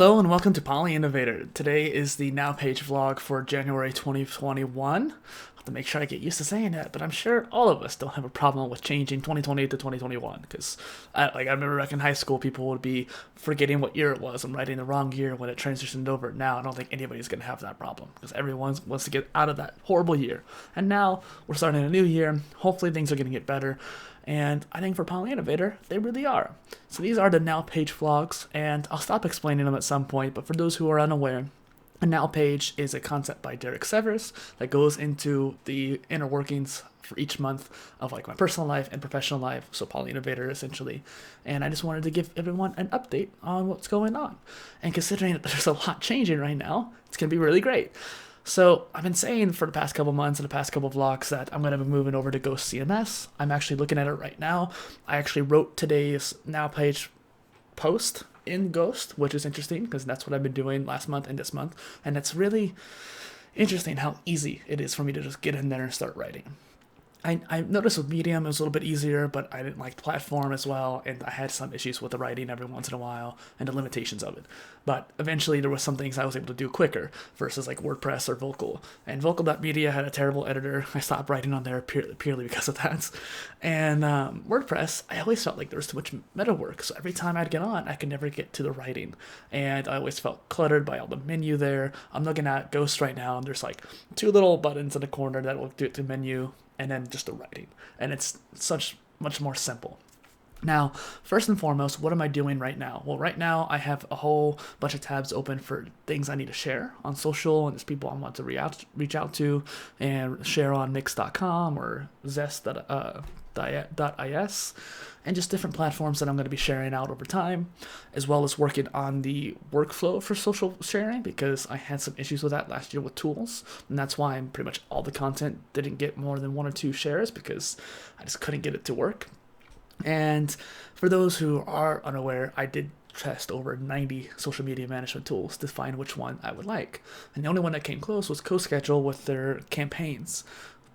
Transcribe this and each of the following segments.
Hello and welcome to PolyInnovator. Today is the Now Page vlog for January 2021. I have to make sure I get used to saying that, but I'm sure all of us don't have a problem with changing 2020 to 2021 because I remember back in high school people would be forgetting what year it was and writing the wrong year when it transitioned over. Now I don't think anybody's going to have that problem because everyone wants to get out of that horrible year. And now we're starting a new year. Hopefully things are going to get better. And I think for PolyInnovator, they really are. So these are the Now Page vlogs, and I'll stop explaining them at some point, but for those who are unaware, a Now Page is a concept by Derek Severs that goes into the inner workings for each month of like my personal life and professional life, so PolyInnovator essentially. And I just wanted to give everyone an update on what's going on. And considering that there's a lot changing right now, it's going to be really great. So I've been saying for the past couple months and the past couple vlogs that I'm going to be moving over to Ghost CMS. I'm actually looking at it right now. I actually wrote today's Now Page post in Ghost, which is interesting because that's what I've been doing last month and this month. And it's really interesting how easy it is for me to just get in there and start writing. I noticed with Medium it was a little bit easier, but I didn't like the platform as well, and I had some issues with the writing every once in a while and the limitations of it. But eventually there was some things I was able to do quicker versus like WordPress or Vocal. And Vocal.media had a terrible editor. I stopped writing on there purely because of that. And WordPress, I always felt like there was too much meta work, so every time I'd get on, I could never get to the writing. And I always felt cluttered by all the menu there. I'm looking at Ghost right now, and there's like two little buttons in the corner that will do it to menu, and then just the writing. And it's much more simple. Now, first and foremost, what am I doing right now? Well, right now I have a whole bunch of tabs open for things I need to share on social, and there's people I want to reach out to and share on Mix.com or Zest.is, and just different platforms that I'm going to be sharing out over time, as well as working on the workflow for social sharing because I had some issues with that last year with tools, and that's why pretty much all the content didn't get more than 1 or 2 shares because I just couldn't get it to work. And for those who are unaware, I did test over 90 social media management tools to find which one I would like. And the only one that came close was CoSchedule with their campaigns.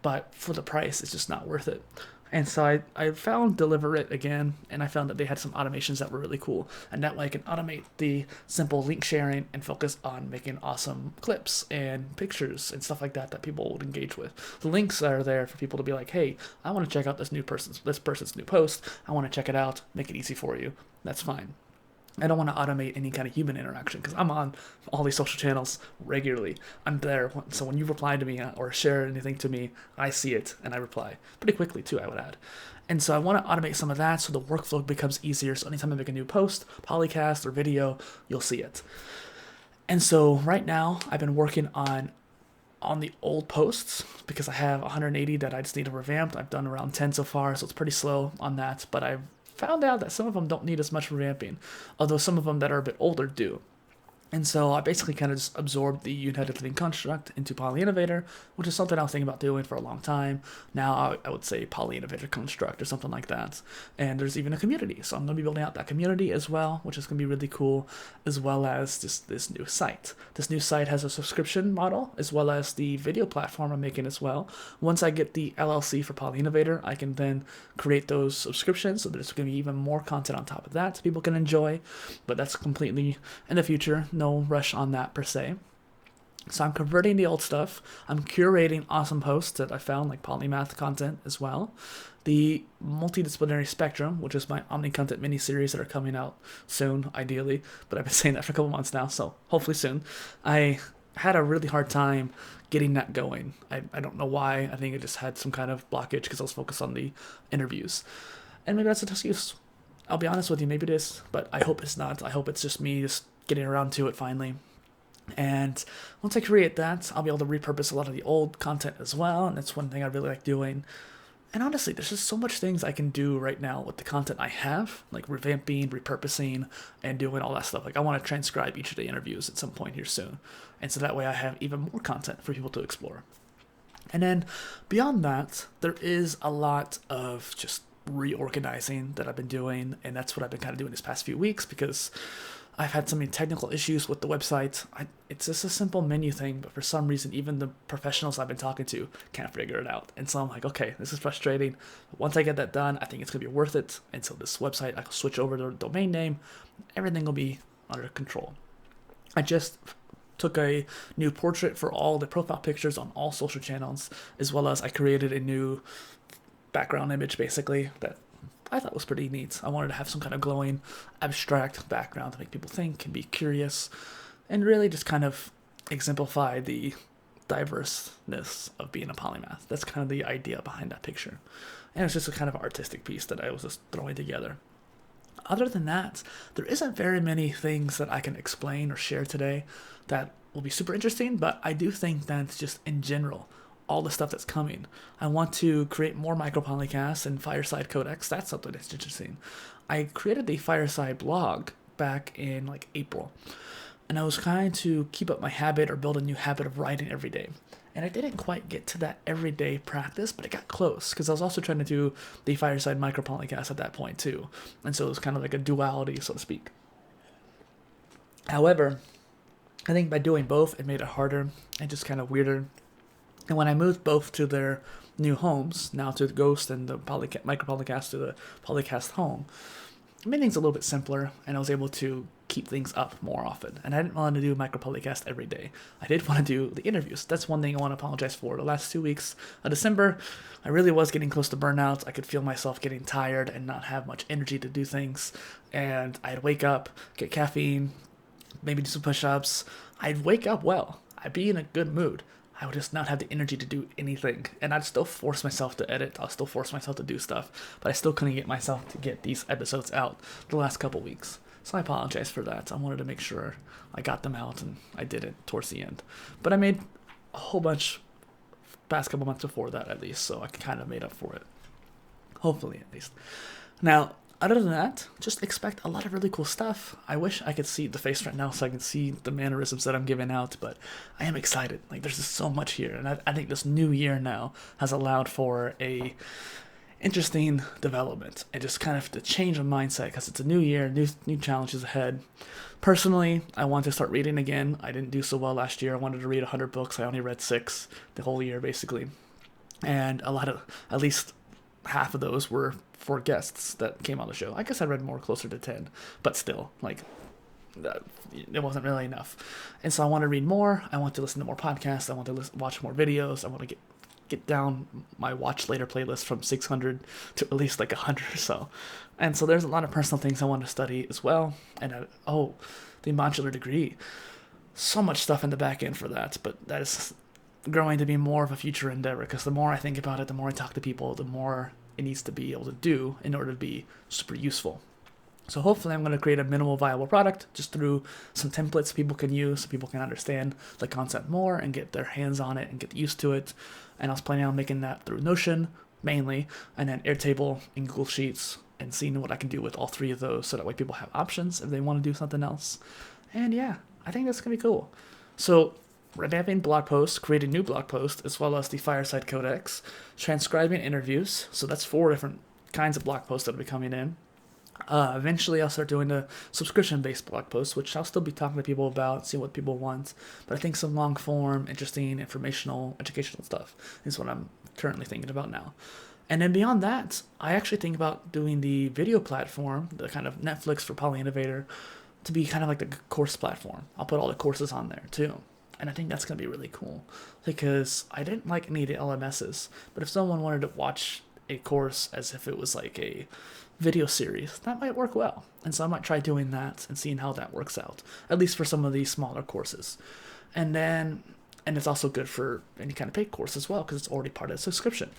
But for the price, it's just not worth it. And so I found Deliverate again, and I found that they had some automations that were really cool. And that way I can automate the simple link sharing and focus on making awesome clips and pictures and stuff like that that people would engage with. The links are there for people to be like, hey, I want to check out this person's new post. I want to check it out, make it easy for you. That's fine. I don't want to automate any kind of human interaction because I'm on all these social channels regularly. I'm there. So when you reply to me or share anything to me, I see it and I reply pretty quickly too, I would add. And so I want to automate some of that so the workflow becomes easier. So anytime I make a new post, polycast or video, you'll see it. And so right now I've been working on the old posts because I have 180 that I just need to revamp. I've done around 10 so far, so it's pretty slow on that, but I've found out that some of them don't need as much revamping, although some of them that are a bit older do. And so I basically kind of just absorbed the United Living construct into PolyInnovator, which is something I was thinking about doing for a long time. Now I would say PolyInnovator construct or something like that. And there's even a community, so I'm going to be building out that community as well, which is going to be really cool, as well as just this new site. This new site has a subscription model, as well as the video platform I'm making as well. Once I get the LLC for PolyInnovator, I can then create those subscriptions, so there's going to be even more content on top of that people can enjoy, but that's completely in the future. No rush on that per se. So I'm converting the old stuff. I'm curating awesome posts that I found, like polymath content as well. The multidisciplinary spectrum, which is my omni-content mini-series that are coming out soon, ideally. But I've been saying that for a couple months now, so hopefully soon. I had a really hard time getting that going. I don't know why. I think I just had some kind of blockage because I was focused on the interviews. And maybe that's an excuse. I'll be honest with you, maybe it is, but I hope it's not. I hope it's just me just getting around to it finally. And once I create that, I'll be able to repurpose a lot of the old content as well, and that's one thing I really like doing. And honestly, there's just so much things I can do right now with the content I have, like revamping, repurposing, and doing all that stuff. Like I want to transcribe each of the interviews at some point here soon. And so that way I have even more content for people to explore. And then beyond that, there is a lot of just reorganizing that I've been doing, and that's what I've been kind of doing this past few weeks because I've had so many technical issues with the website. It's just a simple menu thing, but for some reason, even the professionals I've been talking to can't figure it out. And so I'm like, okay, this is frustrating. But once I get that done, I think it's going to be worth it. And so this website, I can switch over to the domain name. Everything will be under control. I just took a new portrait for all the profile pictures on all social channels, as well as I created a new background image basically that I thought was pretty neat. I wanted to have some kind of glowing, abstract background to make people think and be curious, and really just kind of exemplify the diverseness of being a polymath. That's kind of the idea behind that picture. And it's just a kind of artistic piece that I was just throwing together. Other than that, there isn't very many things that I can explain or share today that will be super interesting, but I do think that just in general, all the stuff that's coming. I want to create more micropolycasts and Fireside codecs. That's something that's interesting. I created the Fireside blog back in like April, and I was trying to keep up my habit or build a new habit of writing every day. And I didn't quite get to that everyday practice, but it got close because I was also trying to do the Fireside micropolycast at that point too. And so it was kind of like a duality, so to speak. However, I think by doing both, it made it harder and just kind of weirder. And when I moved both to their new homes, now to the Ghost and the micropolycast to the Polycast home, it made things a little bit simpler, and I was able to keep things up more often. And I didn't want to do micropolycast every day. I did want to do the interviews. That's one thing I want to apologize for. The last 2 weeks of December, I really was getting close to burnout. I could feel myself getting tired and not have much energy to do things. And I'd wake up, get caffeine, maybe do some push-ups. I'd wake up well. I'd be in a good mood. I would just not have the energy to do anything. And I'd still force myself to edit. I'll still force myself to do stuff. But I still couldn't get myself to get these episodes out the last couple weeks. So I apologize for that. I wanted to make sure I got them out, and I did it towards the end. But I made a whole bunch past couple months before that, at least. So I kind of made up for it. Hopefully, at least. Now, other than that, just expect a lot of really cool stuff. I wish I could see the face right now so I can see the mannerisms that I'm giving out, but I am excited. Like, there's just so much here, and I think this new year now has allowed for a interesting development and just kind of the change of mindset because it's a new year, new challenges ahead. Personally, I want to start reading again. I didn't do so well last year. I wanted to read 100 books. I only read 6 the whole year, basically, and at least half of those were for guests that came on the show. I guess I read more, closer to 10, but still, like, it wasn't really enough. And so I want to read more. I want to listen to more podcasts. I want to watch more videos. I want to get down my watch later playlist from 600 to at least like 100 or so. And so there's a lot of personal things I want to study as well. And the modular degree. So much stuff in the back end for that, but that is growing to be more of a future endeavor because the more I think about it, the more I talk to people, the more it needs to be able to do in order to be super useful. So hopefully I'm going to create a minimal viable product just through some templates people can use so people can understand the concept more and get their hands on it and get used to it. And I was planning on making that through Notion mainly, and then Airtable and Google Sheets, and seeing what I can do with all 3 of those so that way people have options if they want to do something else. And yeah, I think that's going to be cool. So revamping blog posts, creating new blog posts, as well as the Fireside Codex, transcribing interviews. So that's 4 different kinds of blog posts that will be coming in. Eventually, I'll start doing the subscription-based blog posts, which I'll still be talking to people about, see what people want. But I think some long-form, interesting, informational, educational stuff is what I'm currently thinking about now. And then beyond that, I actually think about doing the video platform, the kind of Netflix for PolyInnovator, to be kind of like the course platform. I'll put all the courses on there, too. And I think that's going to be really cool because I didn't like any of the LMSs. But if someone wanted to watch a course as if it was like a video series, that might work well. And so I might try doing that and seeing how that works out, at least for some of these smaller courses. And it's also good for any kind of paid course as well because it's already part of the subscription.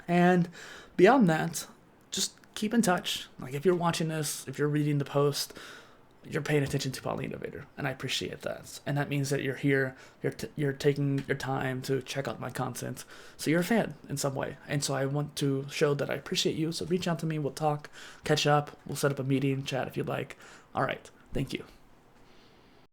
And beyond that, just keep in touch. Like, if you're watching this, if you're reading the post, you're paying attention to PolyInnovator, and I appreciate that. And that means that you're here, you're taking your time to check out my content, so you're a fan in some way. And so I want to show that I appreciate you, so reach out to me, we'll talk, catch up, we'll set up a meeting, chat if you'd like. All right, thank you.